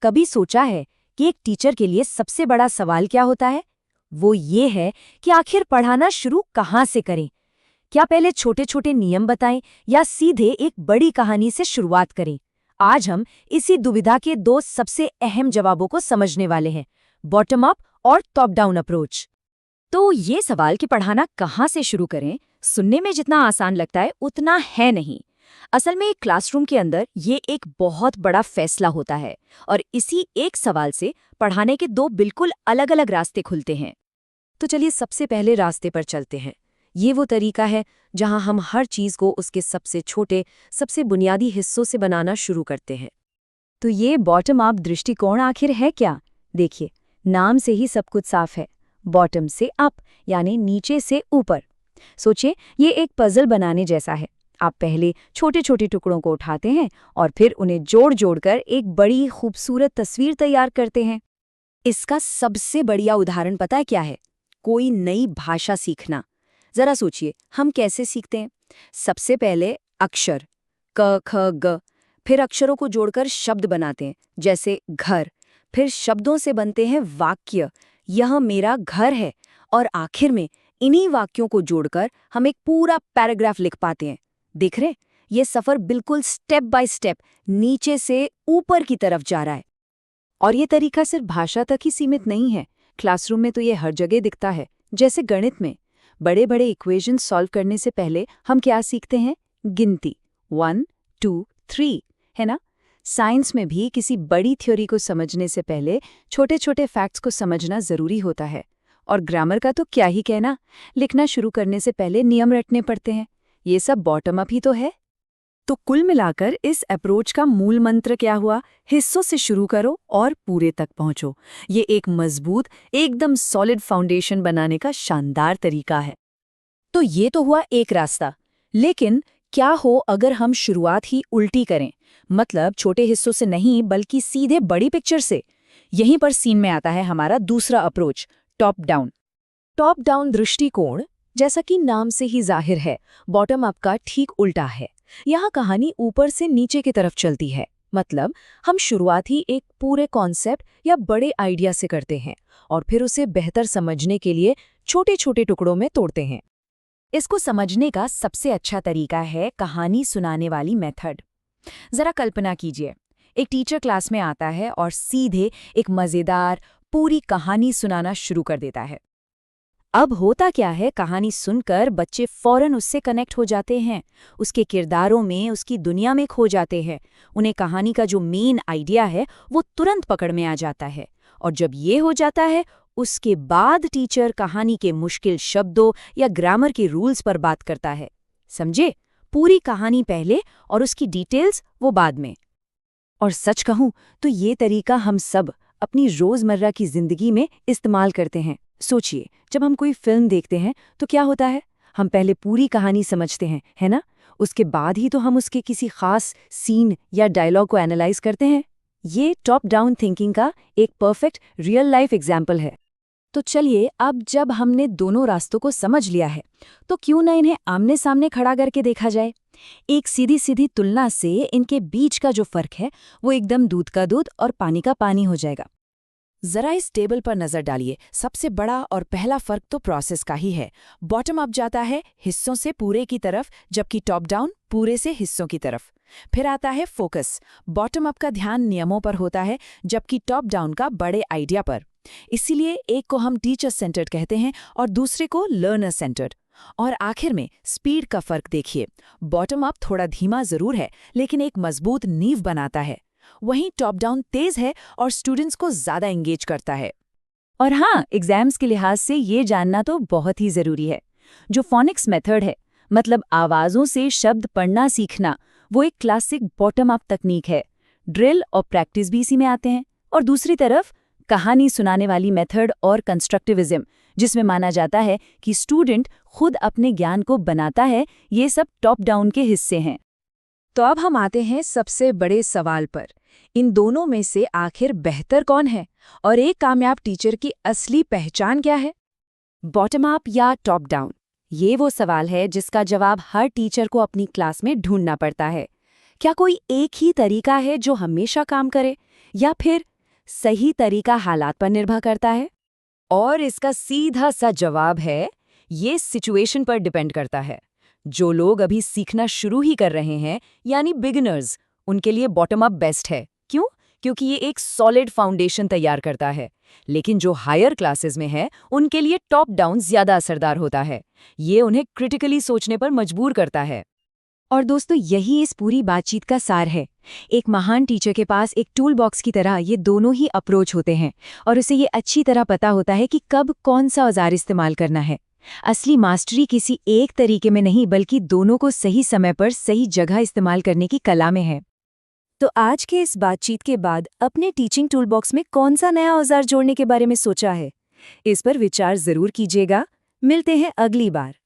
कभी सोचा है कि एक टीचर के लिए सबसे बड़ा सवाल क्या होता है? वो ये है कि आखिर पढ़ाना शुरू कहाँ से करें? क्या पहले छोटे छोटे नियम बताएं या सीधे एक बड़ी कहानी से शुरुआत करें? आज हम इसी दुविधा के दो सबसे अहम जवाबों को समझने वाले हैं, बॉटम अप और टॉप डाउन अप्रोच। तो ये सवाल कि पढ़ाना कहाँ से शुरू करें, सुनने में जितना आसान लगता है उतना है नहीं। असल में एक क्लासरूम के अंदर ये एक बहुत बड़ा फैसला होता है और इसी एक सवाल से पढ़ाने के दो बिल्कुल अलग अलग रास्ते खुलते हैं। तो चलिए सबसे पहले रास्ते पर चलते हैं। ये वो तरीका है जहां हम हर चीज को उसके सबसे छोटे, सबसे बुनियादी हिस्सों से बनाना शुरू करते हैं। तो ये बॉटम अप दृष्टिकोण आखिर है क्या? देखिए, नाम से ही सब कुछ साफ है। बॉटम से अप यानी नीचे से ऊपर। सोचिए, ये एक पजल बनाने जैसा है। आप पहले छोटे छोटे टुकड़ों को उठाते हैं और फिर उन्हें जोड़ जोड़कर एक बड़ी खूबसूरत तस्वीर तैयार करते हैं। इसका सबसे बढ़िया उदाहरण पता है क्या है? कोई नई भाषा सीखना। जरा सोचिए, हम कैसे सीखते हैं? सबसे पहले अक्षर क ख ग, फिर अक्षरों को जोड़कर शब्द बनाते हैं, जैसे घर। फिर शब्दों से बनते हैं वाक्य, यह मेरा घर है। और आखिर में इन्हीं वाक्यों को जोड़कर हम एक पूरा पैराग्राफ लिख पाते हैं। दिख रहे? ये सफर बिल्कुल स्टेप बाय स्टेप नीचे से ऊपर की तरफ जा रहा है। और ये तरीका सिर्फ भाषा तक ही सीमित नहीं है। क्लासरूम में तो ये हर जगह दिखता है। जैसे गणित में बड़े बड़े इक्वेशन सॉल्व करने से पहले हम क्या सीखते हैं? गिनती 1 2 3, है ना? साइंस में भी किसी बड़ी थ्योरी को समझने से पहले छोटे छोटे फैक्ट्स को समझना जरूरी होता है। और ग्रामर का तो क्या ही कहना, लिखना शुरू करने से पहले नियम रटने पड़ते हैं। ये सब बॉटम अप ही तो है। तो कुल मिलाकर इस अप्रोच का मूल मंत्र क्या हुआ? हिस्सों से शुरू करो और पूरे तक पहुंचो। ये एक मजबूत, एकदम सॉलिड फाउंडेशन बनाने का शानदार तरीका है। तो ये तो हुआ एक रास्ता। लेकिन क्या हो अगर हम शुरुआत ही उल्टी करें? मतलब छोटे हिस्सों से नहीं बल्कि सीधे बड़ी पिक्चर से। यहीं पर सीन में आता है हमारा दूसरा approach, top down. Top down दृष्टिकोण, जैसा कि नाम से ही जाहिर है, बॉटम अप का ठीक उल्टा है। यहाँ कहानी ऊपर से नीचे की तरफ चलती है। मतलब हम शुरुआत ही एक पूरे कॉन्सेप्ट या बड़े आइडिया से करते हैं और फिर उसे बेहतर समझने के लिए छोटे छोटे टुकड़ों में तोड़ते हैं। इसको समझने का सबसे अच्छा तरीका है कहानी सुनाने वाली मेथड। जरा कल्पना कीजिए, एक टीचर क्लास में आता है और सीधे एक मजेदार पूरी कहानी सुनाना शुरू कर देता है। अब होता क्या है, कहानी सुनकर बच्चे फौरन उससे कनेक्ट हो जाते हैं, उसके किरदारों में, उसकी दुनिया में खो जाते हैं। उन्हें कहानी का जो मेन आइडिया है वो तुरंत पकड़ में आ जाता है। और जब ये हो जाता है, उसके बाद टीचर कहानी के मुश्किल शब्दों या ग्रामर के रूल्स पर बात करता है। समझे? पूरी कहानी पहले और उसकी डिटेल्स वो बाद में। और सच कहूं तो ये तरीका हम सब अपनी रोजमर्रा की जिंदगी में इस्तेमाल करते हैं। सोचिए, जब हम कोई फिल्म देखते हैं तो क्या होता है? हम पहले पूरी कहानी समझते हैं, है ना? उसके बाद ही तो हम उसके किसी खास सीन या डायलॉग को एनालाइज करते हैं। ये टॉप डाउन थिंकिंग का एक परफेक्ट रियल लाइफ एग्जाम्पल है। तो चलिए, अब जब हमने दोनों रास्तों को समझ लिया है, तो क्यों ना इन्हें आमने सामने खड़ा करके देखा जाए। एक सीधी सीधी तुलना से इनके बीच का जो फर्क है वो एकदम दूध का दूध और पानी का पानी हो जाएगा। जरा इस टेबल पर नजर डालिए। सबसे बड़ा और पहला फर्क तो प्रोसेस का ही है। बॉटम अप जाता है हिस्सों से पूरे की तरफ, जबकि टॉप डाउन पूरे से हिस्सों की तरफ। फिर आता है फोकस। बॉटम अप का ध्यान नियमों पर होता है, जबकि टॉप डाउन का बड़े आइडिया पर। इसीलिए एक को हम टीचर सेंटर्ड कहते हैं और दूसरे को लर्नर सेंटर्ड। और आखिर में स्पीड का फर्क देखिए। बॉटम अप थोड़ा धीमा जरूर है, लेकिन एक मजबूत नींव बनाता है। वहीं टॉप डाउन तेज है और स्टूडेंट्स को ज्यादा एंगेज करता है। और हाँ, एग्जाम्स के लिहाज से ये जानना तो बहुत ही जरूरी है। जो फोनिक्स मेथड है, मतलब आवाजों से शब्द पढ़ना सीखना, वो एक क्लासिक बॉटम अप तकनीक है। ड्रिल और प्रैक्टिस भी इसी में आते हैं। और दूसरी तरफ कहानी सुनाने वाली मेथड और कंस्ट्रक्टिविज्म, जिसमें माना जाता है कि स्टूडेंट खुद अपने ज्ञान को बनाता है, ये सब टॉप डाउन के हिस्से हैं। तो अब हम आते हैं सबसे बड़े सवाल पर। इन दोनों में से आखिर बेहतर कौन है और एक कामयाब टीचर की असली पहचान क्या है? बॉटम अप या टॉप डाउन, ये वो सवाल है जिसका जवाब हर टीचर को अपनी क्लास में ढूंढना पड़ता है। क्या कोई एक ही तरीका है जो हमेशा काम करे, या फिर सही तरीका हालात पर निर्भर करता है? और इसका सीधा सा जवाब है, ये सिचुएशन पर डिपेंड करता है। जो लोग अभी सीखना शुरू ही कर रहे हैं, यानी बिगिनर्स, उनके लिए बॉटम अप बेस्ट है। क्यों? क्योंकि ये एक सॉलिड फाउंडेशन तैयार करता है। लेकिन जो हायर क्लासेस में है, उनके लिए टॉप डाउन ज्यादा असरदार होता है। ये उन्हें क्रिटिकली सोचने पर मजबूर करता है। और दोस्तों, यही इस पूरी बातचीत का सार है। एक महान टीचर के पास एक टूल बॉक्स की तरह ये दोनों ही अप्रोच होते हैं, और उसे ये अच्छी तरह पता होता है कि कब कौन सा औजार इस्तेमाल करना है। असली मास्टरी किसी एक तरीके में नहीं, बल्कि दोनों को सही समय पर सही जगह इस्तेमाल करने की कला में है। तो आज के इस बातचीत के बाद अपने टीचिंग टूल बॉक्स में कौन सा नया औजार जोड़ने के बारे में सोचा है? इस पर विचार जरूर कीजिएगा। मिलते हैं अगली बार।